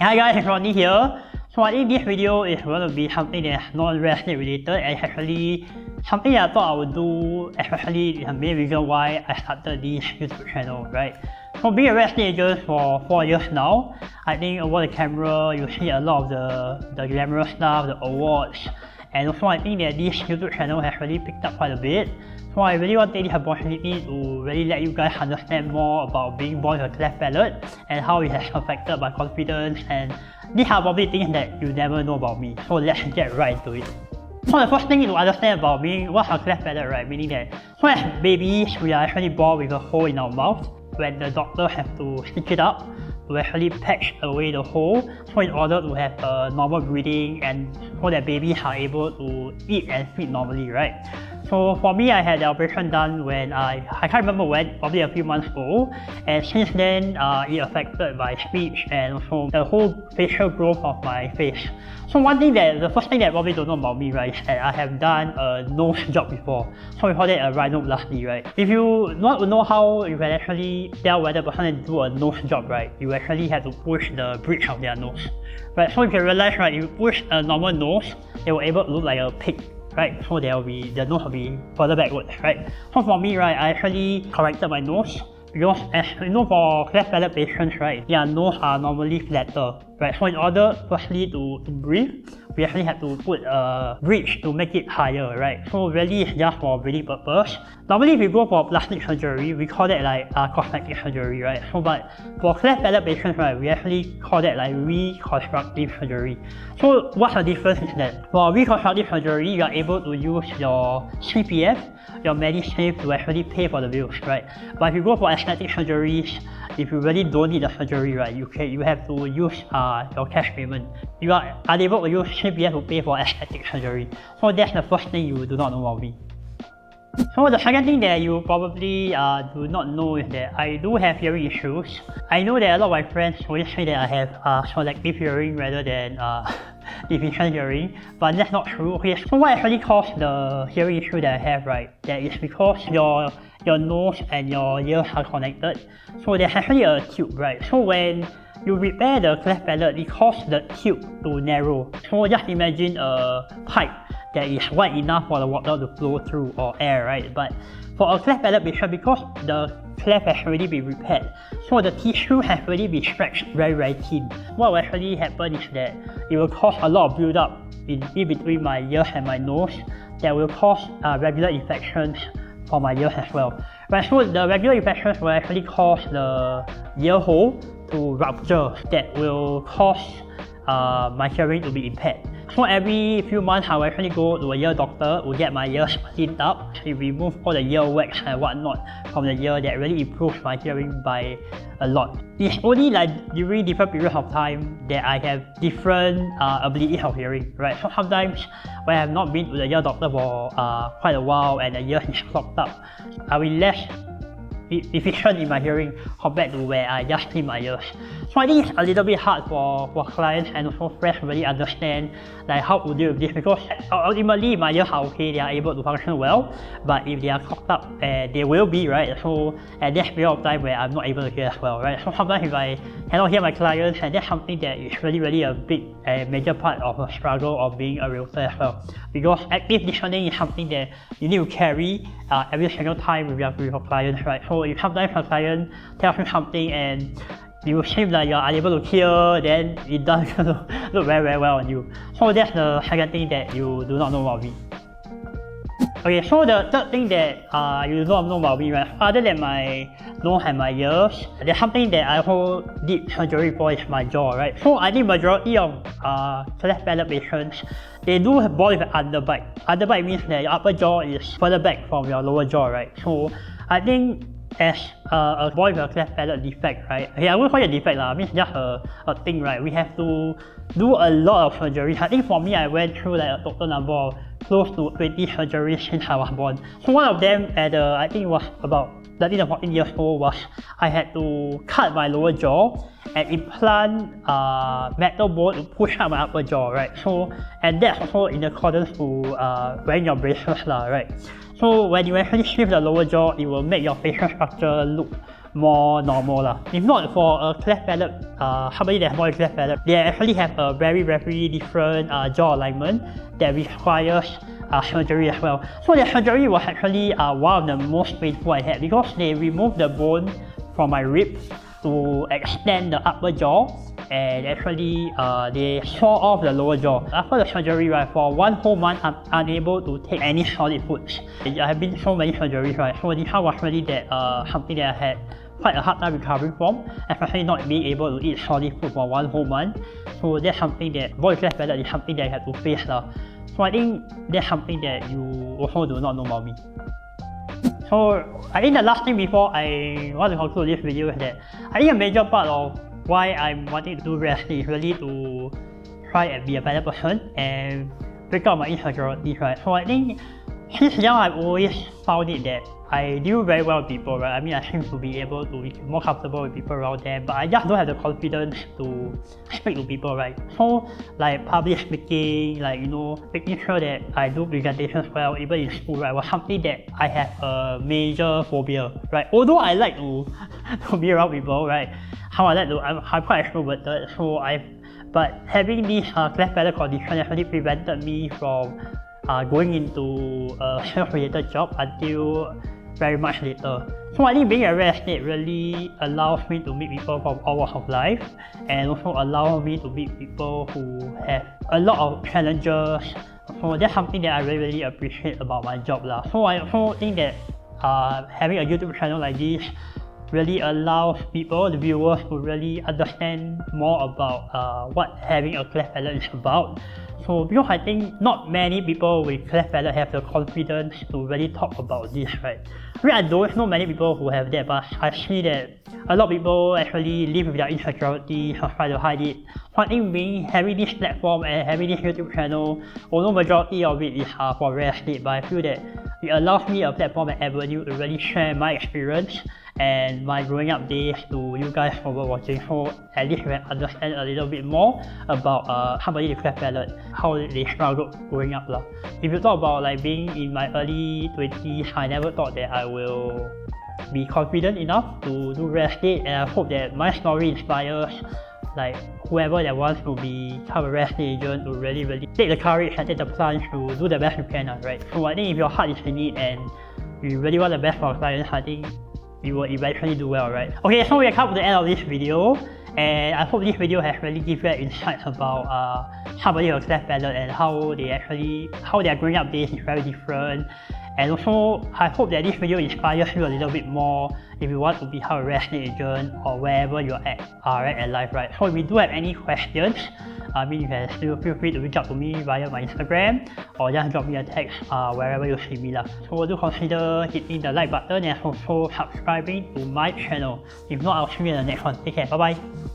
Hi guys, it's Ronnie here. So I think this video is going to be something that's non-real estate related, and it's actually something that I thought I would do, especially the main reason why I started this YouTube channel, right? So being a real estate agent for 4 years now, I think over the camera you see a lot of the glamorous stuff, the awards, and also I think that this YouTube channel has really picked up quite a bit. So I really want to take this opportunity to really let you guys understand more about being born with a cleft palate and how it has affected my confidence, and these are probably things that you never know about me. So let's get right into it. So the first thing to understand about being what's a cleft palate, right? Meaning that so as babies, we are actually born with a hole in our mouth when the doctor has to stitch it up to actually patch away the hole, so in order to have a normal breathing and so that babies are able to eat and feed normally, right? So for me, I had the operation done when I can't remember when, probably a few months ago, and since then it affected my speech and also the whole facial growth of my face. So the first thing that probably don't know about me, right, is that I have done a nose job before. So we call it a rhinoplasty, right? If you want to know how you can actually tell whether a person do a nose job, right, you actually have to push the bridge of their nose, right? So you can realize, right, if you push a normal nose, it will able to look like a pig, right? So the nose will be further backwards, right? So for me, right, I actually corrected my nose because as you know, for cleft palate patients, right, their nose are normally flatter, right? So in order firstly to breathe, we actually have to put a bridge to make it higher, right? So really it's just for breathing purpose. Normally if you go for plastic surgery, we call that like cosmetic surgery, right? So but for cleft palate patients, right, we actually call that like reconstructive surgery. So what's the difference is that for reconstructive surgery, you are able to use your CPF, your Medisave to actually pay for the bills, right? But if you go for aesthetic surgeries, if you really don't need the surgery, right, you have to use your cash payment. You are unable to use CPF to pay for aesthetic surgery. So that's the first thing you do not know about me. So the second thing that you probably do not know is that I do have hearing issues. I know that a lot of my friends always say that I have selective hearing rather than deficient hearing, but that's not true. Okay, so what actually caused the hearing issue that I have, right, that is because your nose and your ears are connected. So there's actually a tube, right? So when you repair the cleft palate, it causes the tube to narrow. So just imagine a pipe that is wide enough for the water to flow through, or air, right? But for a cleft palate patient, because the cleft has already been repaired, so the tissue has already been stretched very, very thin. What will actually happen is that it will cause a lot of build-up in between my ears and my nose that will cause regular infections for my ears as well. Right, so the regular infections will actually cause the ear hole to rupture that will cause my hearing to be impaired. So every few months I will actually go to a ear doctor to get my ears cleaned up, to remove all the ear wax and whatnot from the ear. That really improves my hearing by a lot. It's only like during different periods of time that I have different abilities of hearing, right? So sometimes when I have not been to the ear doctor for quite a while and the ear is clogged up, I will less efficient in my hearing compared to where I just clean my ears. So I think it's a little bit hard for clients and also friends to really understand like how to deal with this, because ultimately my ears are okay, they are able to function well, but if they are clogged up, they will be, right? So at that period of time where I'm not able to hear as well, right? So sometimes if I cannot hear my clients, and that's something that is really a big and major part of the struggle of being a realtor as well, because active listening is something that you need to carry every single time with your clients, right? So if sometimes a client tells you something and you seem like you're unable to hear, then it doesn't look very, very well on you. So that's the second thing that you do not know about me. Okay, so the third thing that you do not know about me, right, other than my nose and my ears, there's something that I also did surgery for, is my jaw, right? So I think majority of cleft palate patients, they do have born with an underbite. Underbite means that your upper jaw is further back from your lower jaw, right? So I think as a boy with a cleft palate defect, right? Okay, I won't call it a defect lah, I mean it's just a thing, right? We have to do a lot of surgeries. I think for me, I went through like a total number of close to 20 surgeries since I was born. So one of them at I think it was about 13 or 14 years old, was I had to cut my lower jaw and implant metal bone to push up my upper jaw, right? So, and that's also in accordance to wearing your braces lah, right? So when you actually shift the lower jaw, it will make your facial structure look more normal lah. If not for a cleft palate, somebody that has more cleft palate, they actually have a very different jaw alignment that requires surgery as well. So the surgery was actually one of the most painful I had because they removed the bone from my ribs to extend the upper jaw, and actually they saw off the lower jaw. After the surgery, right, for 1 whole month I'm unable to take any solid foods. I have been so many surgeries, right, so this one was really that something that I had quite a hard time recovering from, especially not being able to eat solid food for 1 whole month. So that's something that voice cleft palate is something that I had to face lah. So I think that's something that you also do not know about me. So I think the last thing before I want to conclude this video is that I think a major part of why I'm wanting to do wrestling is really to try and be a better person and break out my insecurities, right? So I think since young I've always found it that I do very well with people, right? I mean, I seem to be able to be more comfortable with people around them, but I just don't have the confidence to speak to people, right? So, like public speaking, like, you know, making sure that I do presentations well, even in school, right, was something that I have a major phobia, right? Although I like to be around people, right? I'm quite extroverted, so but having this cleft palate condition actually prevented me from going into a health-related job until very much later. So I think being a real estate really allows me to meet people from all walks of life, and also allows me to meet people who have a lot of challenges. So that's something that I really appreciate about my job lah. So I also think that having a YouTube channel like this really allows people, the viewers, to really understand more about what having a cleft palate is about. So because I think not many people with cleft palate have the confidence to really talk about this, right? I mean, I don't know many people who have that, but I see that a lot of people actually live with their insecurity or try to hide it. So I think having this platform and having this YouTube channel, although majority of it is for real estate, but I feel that it allows me a platform and avenue to really share my experience and my growing up days to you guys over watching, so at least you can understand a little bit more about somebody with cleft palate, how they struggled growing up lah. If you talk about like being in my early 20s, I never thought that I will be confident enough to do real estate, and I hope that my story inspires like whoever that wants to become a real estate agent to really take the courage and take the plunge to do the best you can, right? So I think if your heart is in it and you really want the best for your clients, I think you will eventually do well, right? Okay, so we have come to the end of this video, and I hope this video has really given you insights about somebody with cleft palate and how their growing up days is very different. And also, I hope that this video inspires you a little bit more if you want to become a real estate agent or wherever you're at in life, right? So if you do have any questions, I mean, you can still feel free to reach out to me via my Instagram or just drop me a text wherever you see me lah. So do consider hitting the like button and also subscribing to my channel. If not, I'll see you in the next one. Take care, bye bye.